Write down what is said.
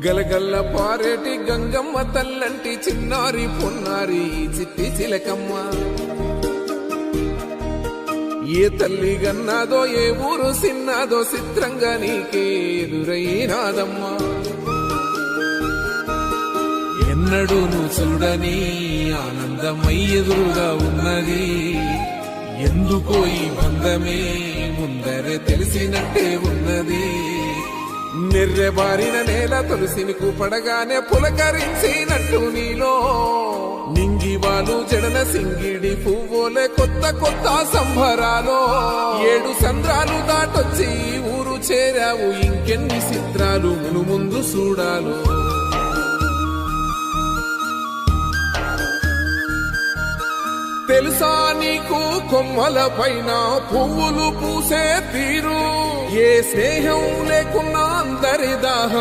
గలగల్ల పారేటి గంగమ్మ తల్లంటి చిన్నారి పొన్నారి చిట్టి చిలకమ్మ. ఏ తల్లి గన్నాదో ఏ ఊరు సిన్నాదో చిత్రంగా నీకే ఎదురైనాదమ్మా. ఎన్నడూ నువ్వు చూడని ఆనందమై ఎదురుగా ఉన్నది. ఎందుకో ఈ బంధమే ముందరే తెలిసినట్టే ఉన్నది. నెర్రెబారిన నేల తులసిని కూపడగానే పులకరించినట్టు నీలో నింగివాలు జడన సింగిడి పువ్వులే కొత్త కొత్త సంబరాలో. 7 సంద్రాలు దాటొచ్చి ఊరు చేరావు, ఇంకెన్ని చిత్రాలు మును ముందు చూడాలు. తెలుసా నీకు కొమ్మల పైన పువ్వులు పూసే తీరు, ఏ స్నేహం లేకున్నా అందరి దాహం